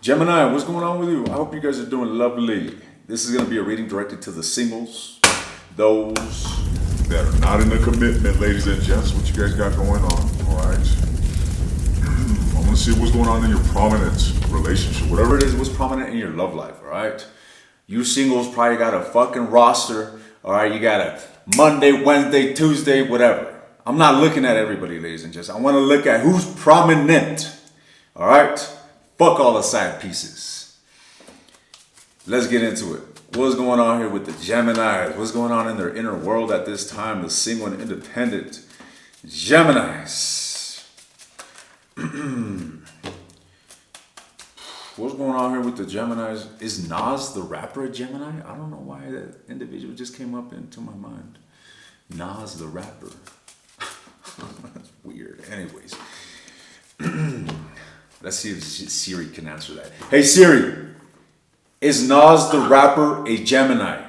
Gemini, what's going on with you? I hope you guys are doing lovely. This is going to be a reading directed to the singles, those that are not in a commitment, ladies and gents. What you guys got going on, all right? I want to see what's going on in your prominent relationship, whatever it is, what's prominent in your love life, all right? You singles probably got a fucking roster, all right? You got a Monday, Wednesday, Tuesday, whatever. I'm not looking at everybody, ladies and gents. I want to look at who's prominent, all right? Fuck all the side pieces. Let's get into it. What's going on here with the Geminis? What's going on in their inner world at this time? The single and independent Geminis. What's going on here with the Geminis? Is Nas the rapper a Gemini? I don't know why that individual just came up into my mind. Nas the rapper. That's weird. Anyways. Let's see if Siri can answer that. Hey Siri, is Nas the rapper a Gemini?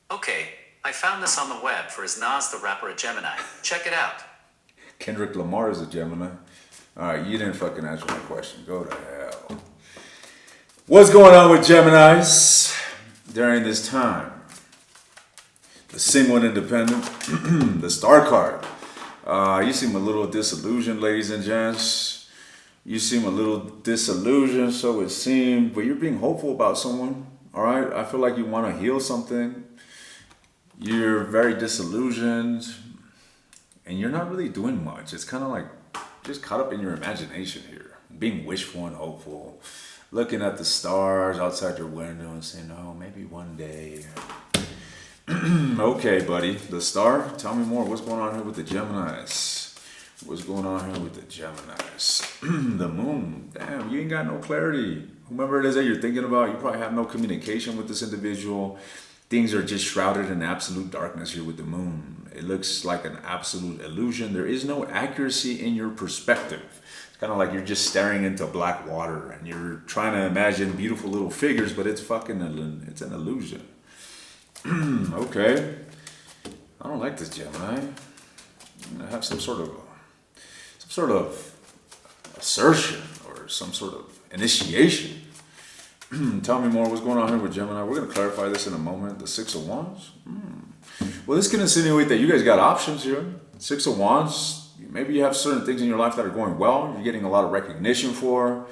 Okay, I found this on the web for Is Nas the rapper a Gemini. Check it out. Kendrick Lamar is a Gemini. Alright, you didn't fucking answer my question. Go to hell. What's going on with Geminis during this time? The single and independent, the star card. You seem a little disillusioned, ladies and gents. You seem a little disillusioned, so it seems, but you're being hopeful about someone, all right? I feel like you want to heal something. You're very disillusioned, and you're not really doing much. It's kind of like just caught up in your imagination here, being wishful and hopeful, looking at the stars outside your window and saying, oh, maybe one day. Okay, buddy. The star, tell me more. What's going on here with the Geminis? What's going on here with the Geminis? The moon. Damn, you ain't got no clarity. Whomever it is that you're thinking about, you probably have no communication with this individual. Things are just shrouded in absolute darkness here with the moon. It looks like an absolute illusion. There is no accuracy in your perspective. It's kind of like you're just staring into black water and you're trying to imagine beautiful little figures, but it's it's an illusion. Okay. I don't like this Gemini. I'm gonna have some sort of assertion or some sort of initiation. Tell me more. What's going on here with Gemini? We're gonna clarify this in a moment. The Six of Wands. Well, this can insinuate that you guys got options here. Six of Wands. Maybe you have certain things in your life that are going well. You're getting a lot of recognition for.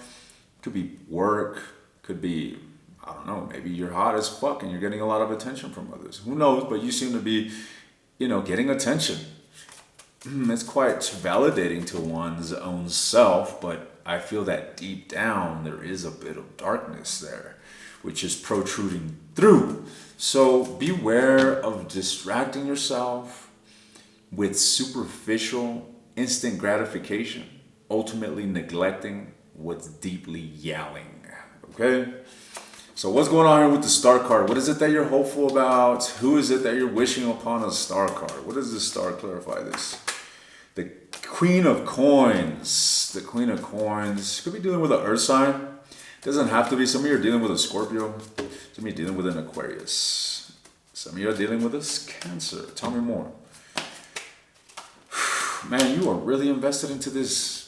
Could be work. Could be, I don't know, maybe you're hot as fuck and you're getting a lot of attention from others. Who knows? But you seem to be, getting attention. It's quite validating to one's own self, but I feel that deep down there is a bit of darkness there, which is protruding through. So beware of distracting yourself with superficial, instant gratification, ultimately neglecting what's deeply yelling. Okay? So what's going on here with the star card? What is it that you're hopeful about? Who is it that you're wishing upon a star card? What does this star clarify this? The Queen of Coins. The Queen of Coins. Could be dealing with an earth sign. Doesn't have to be. Some of you are dealing with a Scorpio. Some of you are dealing with an Aquarius. Some of you are dealing with a Cancer. Tell me more. Man, you are really invested into this.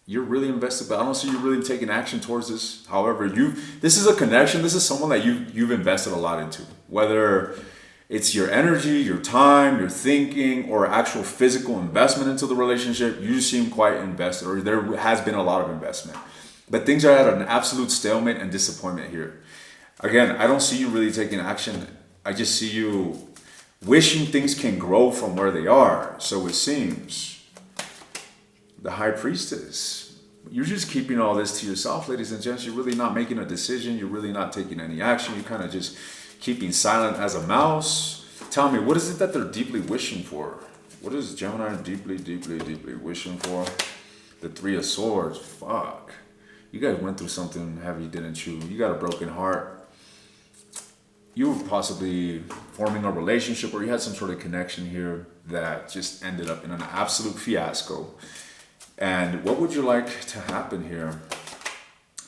You're really invested, but I don't see you really taking action towards this. However, this is a connection. This is someone that you've invested a lot into. Whether it's your energy, your time, your thinking, or actual physical investment into the relationship, you seem quite invested, or there has been a lot of investment. But things are at an absolute stalemate and disappointment here. Again, I don't see you really taking action. I just see you wishing things can grow from where they are. So it seems. The High Priestess. You're just keeping all this to yourself, ladies and gents. You're really not making a decision. You're really not taking any action. You're kind of just keeping silent as a mouse. Tell me, what is it that they're deeply wishing for? What is Gemini deeply, deeply, deeply wishing for? The Three of Swords. Fuck. You guys went through something heavy, didn't you? You got a broken heart. You were possibly forming a relationship or you had some sort of connection here that just ended up in an absolute fiasco. And what would you like to happen here?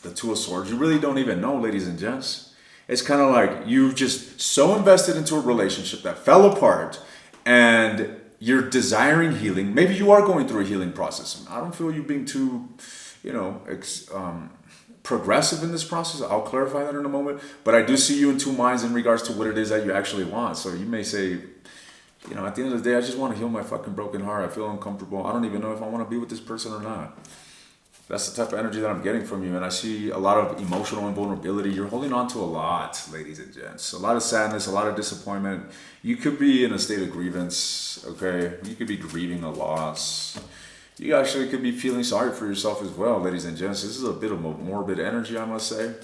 The Two of Swords. You really don't even know, ladies and gents. It's kind of like you just so invested into a relationship that fell apart and you're desiring healing. Maybe you are going through a healing process. I don't feel you being too progressive in this process. I'll clarify that in a moment. But I do see you in two minds in regards to what it is that you actually want. So you may say, at the end of the day, I just want to heal my fucking broken heart. I feel uncomfortable. I don't even know if I want to be with this person or not. That's the type of energy that I'm getting from you. And I see a lot of emotional invulnerability. You're holding on to a lot, ladies and gents. A lot of sadness, a lot of disappointment. You could be in a state of grievance, okay? You could be grieving a loss. You actually could be feeling sorry for yourself as well, ladies and gents. This is a bit of a morbid energy, I must say.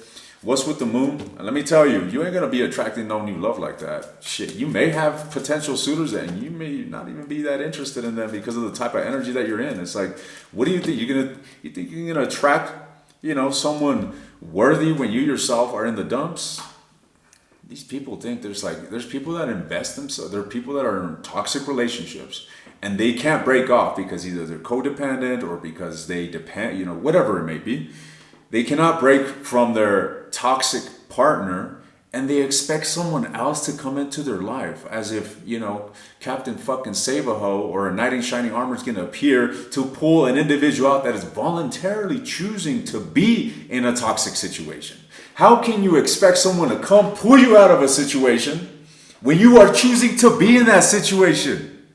What's with the moon? And let me tell you, you ain't going to be attracting no new love like that. Shit, you may have potential suitors and you may not even be that interested in them because of the type of energy that you're in. It's like, what do you think? You think you're going to attract, someone worthy when you yourself are in the dumps? These people think there's people that invest themselves. There are people that are in toxic relationships and they can't break off because either they're codependent or because they depend, whatever it may be. They cannot break from their toxic partner and they expect someone else to come into their life as if, Captain fucking Save-A-Ho or a knight in shining armor is going to appear to pull an individual out that is voluntarily choosing to be in a toxic situation. How can you expect someone to come pull you out of a situation when you are choosing to be in that situation?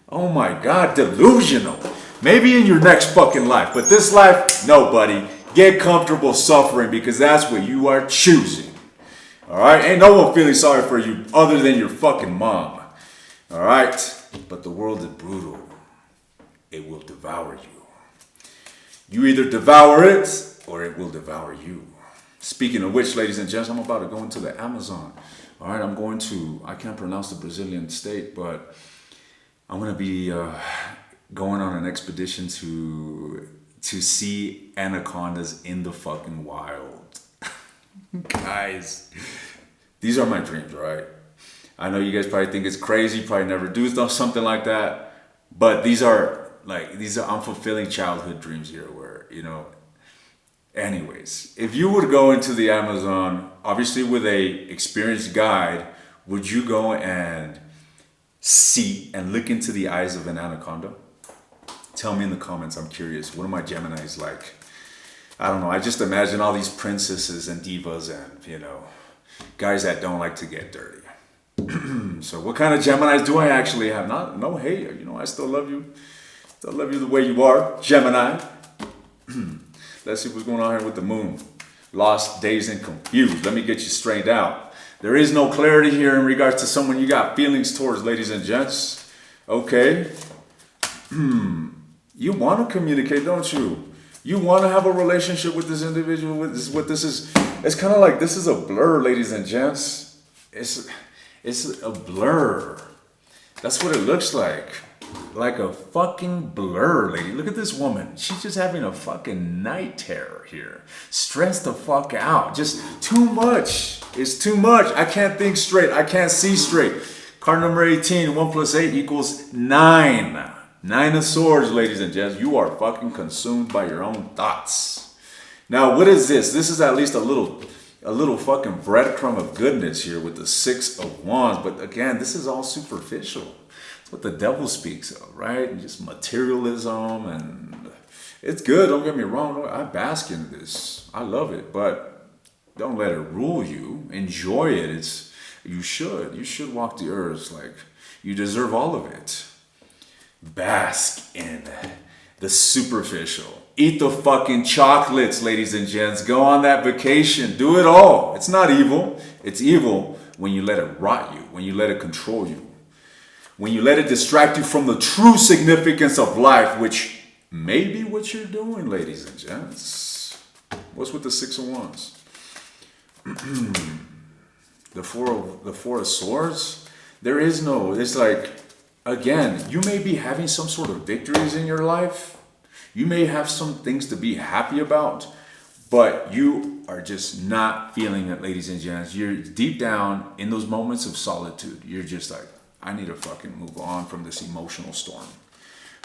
Oh my God, delusional. Maybe in your next fucking life, but this life, no, buddy. Get comfortable suffering because that's what you are choosing. All right? Ain't no one feeling sorry for you other than your fucking mom. All right? But the world is brutal. It will devour you. You either devour it or it will devour you. Speaking of which, ladies and gents, I'm about to go into the Amazon. All right? I can't pronounce the Brazilian state, but I'm going to be going on an expedition to see anacondas in the fucking wild. Guys, these are my dreams, right? I know you guys probably think it's crazy, probably never do something like that, but these are unfulfilling childhood dreams here where, anyways, if you would go into the Amazon, obviously with a experienced guide, would you go and see and look into the eyes of an anaconda? Tell me in the comments, I'm curious. What are my Geminis like? I don't know. I just imagine all these princesses and divas and, guys that don't like to get dirty. So what kind of Geminis do I actually have? No hate. I still love you. Still love you the way you are, Gemini. Let's see what's going on here with the moon. Lost, dazed, and confused. Let me get you straightened out. There is no clarity here in regards to someone you got feelings towards, ladies and gents. Okay. You want to communicate, don't you? You want to have a relationship with this individual. It's kind of like this is a blur, ladies and gents. It's a blur. That's what it looks like. Like a fucking blur, lady. Look at this woman. She's just having a fucking night terror here. Stressed the fuck out. Just too much. It's too much. I can't think straight. I can't see straight. Card number 18, 1 plus 8 equals 9. 9 of Swords, ladies and gents. You are fucking consumed by your own thoughts. Now, what is this? This is at least a little fucking breadcrumb of goodness here with the 6 of Wands. But again, this is all superficial. It's what the devil speaks of, right? And just materialism, and it's good. Don't get me wrong. I bask in this. I love it, but don't let it rule you. Enjoy it. You should walk the earth like you deserve all of it. Bask in the superficial. Eat the fucking chocolates, ladies and gents. Go on that vacation. Do it all. It's not evil. It's evil when you let it rot you, when you let it control you, when you let it distract you from the true significance of life, which may be what you're doing, ladies and gents. What's with the 6 of Wands? The four of Swords. It's like, again, you may be having some sort of victories in your life. You may have some things to be happy about, but you are just not feeling it, ladies and gents. You're deep down in those moments of solitude. You're just like, I need to fucking move on from this emotional storm.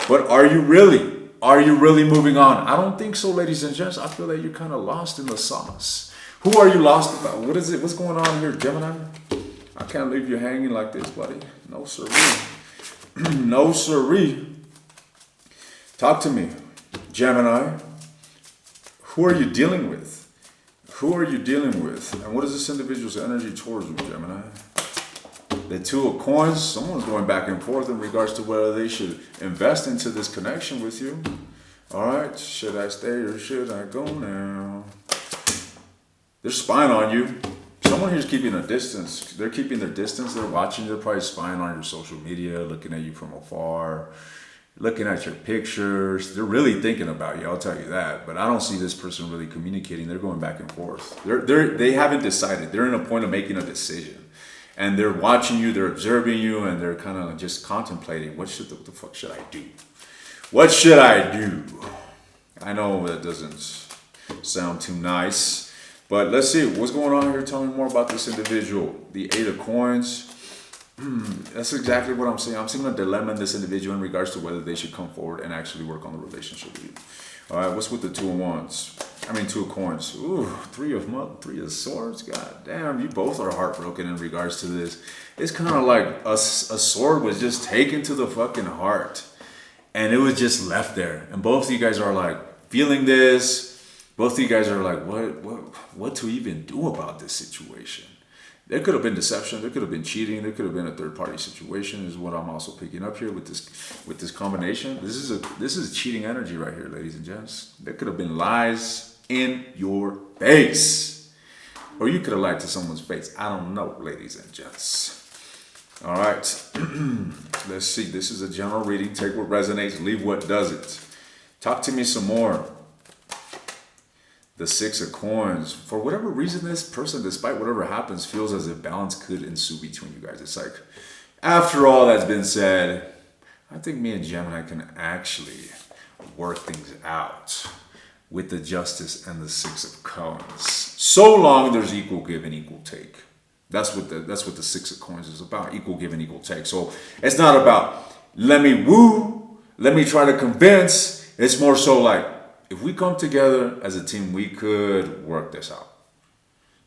But are you really? Are you really moving on? I don't think so, ladies and gents. I feel that you're kind of lost in the sauce. Who are you lost about? What is it? What's going on here, Gemini? I can't leave you hanging like this, buddy. No siree. No siree. Talk to me, Gemini. Who are you dealing with? Who are you dealing with? And what is this individual's energy towards you, Gemini? The Two of Coins. Someone's going back and forth in regards to whether they should invest into this connection with you. All right, should I stay or should I go now? They're spying on you. Someone here's keeping a distance. They're keeping their distance. They're watching. They're probably spying on your social media, looking at you from afar, looking at your pictures. They're really thinking about you, I'll tell you that. But I don't see this person really communicating. They're going back and forth. They haven't decided. They're in a point of making a decision. And they're watching you, they're observing you, and they're kind of just contemplating, what the fuck should I do? What should I do? I know that doesn't sound too nice, but let's see, what's going on here? Tell me more about this individual. The Eight of Coins. That's exactly what I'm saying. I'm seeing a dilemma in this individual in regards to whether they should come forward and actually work on the relationship with you. All right, what's with the Two of Wands? Two of Coins. Ooh, Three of Swords. God damn, you both are heartbroken in regards to this. It's kind of like a sword was just taken to the fucking heart, and it was just left there. And both of you guys are like feeling this. Both of you guys are like, what to even do about this situation? There could have been deception. There could have been cheating. There could have been a third-party situation. Is what I'm also picking up here with this combination. This is cheating energy right here, ladies and gents. There could have been lies in your face, or you could have lied to someone's face. I don't know, ladies and gents. All right, let's see. This is a general reading. Take what resonates, leave what doesn't. Talk to me some more. The Six of Coins. For whatever reason, this person, despite whatever happens, feels as if balance could ensue between you guys. It's like, after all that's been said, I think me and Gemini can actually work things out with the Justice and the Six of Coins. So long there's equal give and equal take. That's what the Six of Coins is about. Equal give and equal take. So it's not about let me woo, let me try to convince. It's more so like, if we come together as a team, we could work this out.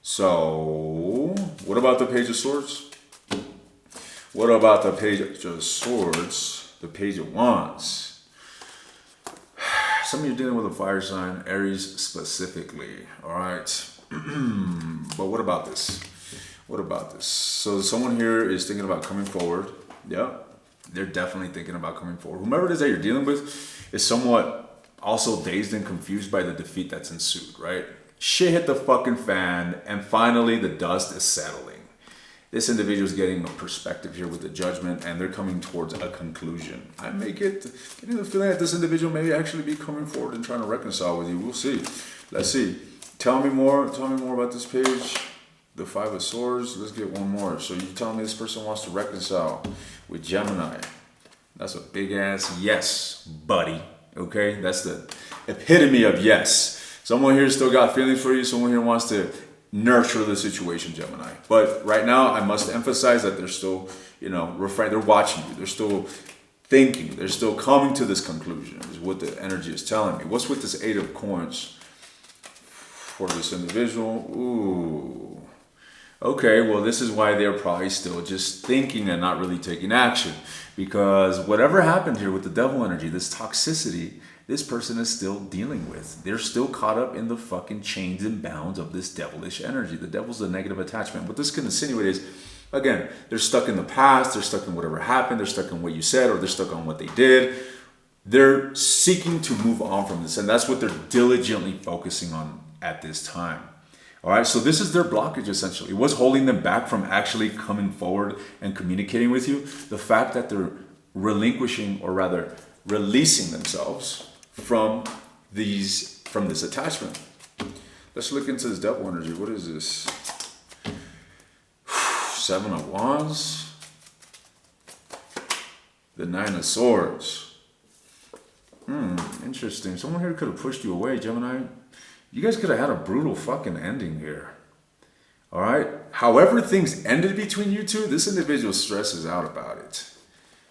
So, what about the Page of Swords? What about the Page of Swords? The Page of Wands? Some of you are dealing with a fire sign, Aries specifically, all right? But what about this? What about this? So someone here is thinking about coming forward. Yeah, they're definitely thinking about coming forward. Whomever it is that you're dealing with is somewhat also dazed and confused by the defeat that's ensued, right? Shit hit the fucking fan, and finally the dust is settling. This individual is getting a perspective here with the Judgment, and they're coming towards a conclusion. I getting the feeling that this individual may actually be coming forward and trying to reconcile with you. We'll see. Let's see. Tell me more about this page. The Five of Swords. Let's get one more. So you tell me this person wants to reconcile with Gemini. That's a big ass yes, buddy. Okay, that's the epitome of yes. Someone here still got feelings for you. Someone here wants to nurture the situation, Gemini. But right now, I must emphasize that they're still, they're watching you. They're still thinking. They're still coming to this conclusion, is what the energy is telling me. What's with this Eight of Coins for this individual? Ooh. Okay, well, this is why they're probably still just thinking and not really taking action. Because whatever happened here with the devil energy, this toxicity, this person is still dealing with. They're still caught up in the fucking chains and bounds of this devilish energy. The devil's a negative attachment. What this can insinuate is, again, they're stuck in the past. They're stuck in whatever happened. They're stuck in what you said, or they're stuck on what they did. They're seeking to move on from this. And that's what they're diligently focusing on at this time. All right, so this is their blockage, essentially. What's holding them back from actually coming forward and communicating with you? The fact that they're relinquishing, or rather releasing themselves from this attachment. Let's look into this devil energy. What is this? Seven of Wands. The Nine of Swords. Interesting. Someone here could have pushed you away, Gemini. You guys could have had a brutal fucking ending here. All right? However things ended between you two, this individual stresses out about it.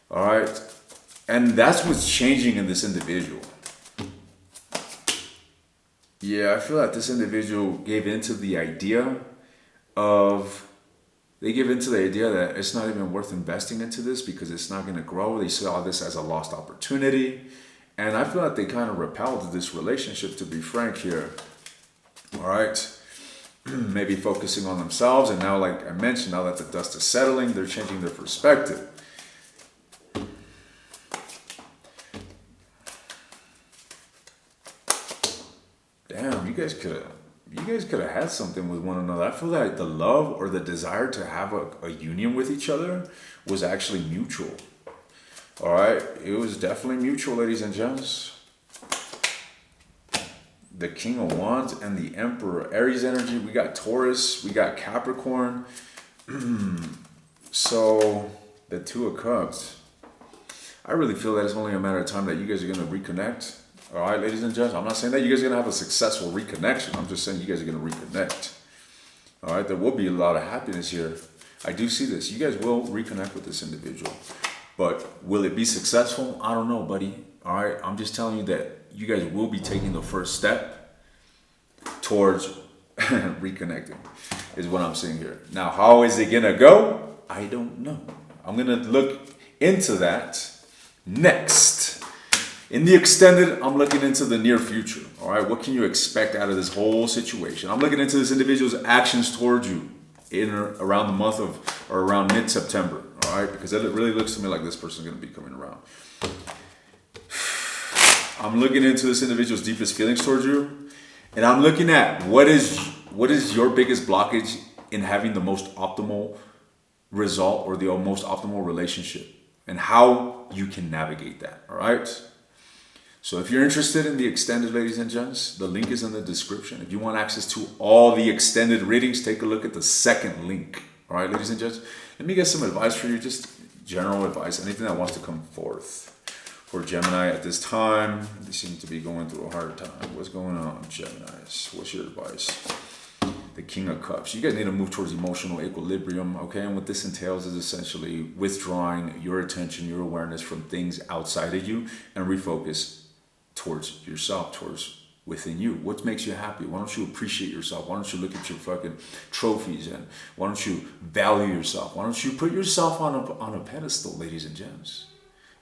All right? And that's what's changing in this individual. Yeah, I feel like this individual gave into the idea that it's not even worth investing into this because it's not going to grow. They saw this as a lost opportunity. And I feel like they kind of repelled this relationship, to be frank here. All right. Maybe focusing on themselves. And now, like I mentioned, now that the dust is settling, they're changing their perspective. Damn, you guys could have had something with one another. I feel like the love or the desire to have a union with each other was actually mutual. All right, it was definitely mutual, ladies and gents. The King of Wands and the Emperor, Aries energy. We got Taurus, we got Capricorn. So the Two of Cups. I really feel that it's only a matter of time that you guys are going to reconnect. All right, ladies and gents. I'm not saying that you guys are going to have a successful reconnection. I'm just saying you guys are going to reconnect. All right, there will be a lot of happiness here. I do see this. You guys will reconnect with this individual. But will it be successful? I don't know, buddy. All right, I'm just telling you that you guys will be taking the first step towards reconnecting, is what I'm seeing here. Now, how is it going to go? I don't know. I'm going to look into that next. In the extended, I'm looking into the near future. All right, what can you expect out of this whole situation? I'm looking into this individual's actions towards you in or around the month of, or around mid-September. All right, because it really looks to me like this person's going to be coming around. I'm looking into this individual's deepest feelings towards you, and I'm looking at what is your biggest blockage in having the most optimal result or the most optimal relationship, and how you can navigate that. All right. So if you're interested in the extended, ladies and gents, the link is in the description. If you want access to all the extended readings, take a look at the second link. All right, ladies and gents, let me get some advice for you, just general advice, anything that wants to come forth. For Gemini at this time, they seem to be going through a hard time. What's going on, Geminis? What's your advice? The King of Cups. You guys need to move towards emotional equilibrium, okay? And what this entails is essentially withdrawing your attention, your awareness from things outside of you and refocus towards yourself, towards within you. What makes you happy? Why don't you appreciate yourself? Why don't you look at your fucking trophies, and why don't you value yourself? Why don't you put yourself on a pedestal, ladies and gents?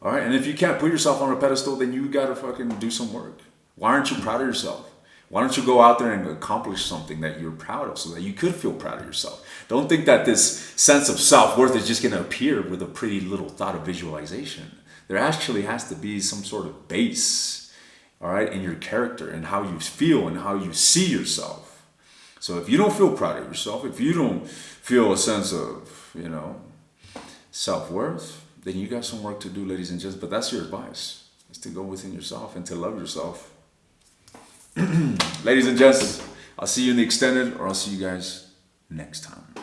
All right, and if you can't put yourself on a pedestal, then you gotta fucking do some work. Why aren't you proud of yourself? Why don't you go out there and accomplish something that you're proud of so that you could feel proud of yourself? Don't think that this sense of self-worth is just gonna appear with a pretty little thought of visualization. There actually has to be some sort of base, all right, in your character and how you feel and how you see yourself. So if you don't feel proud of yourself, if you don't feel a sense of, self-worth, then you got some work to do, ladies and gents. But that's your advice, is to go within yourself and to love yourself. Ladies and gents, I'll see you in the extended, or I'll see you guys next time.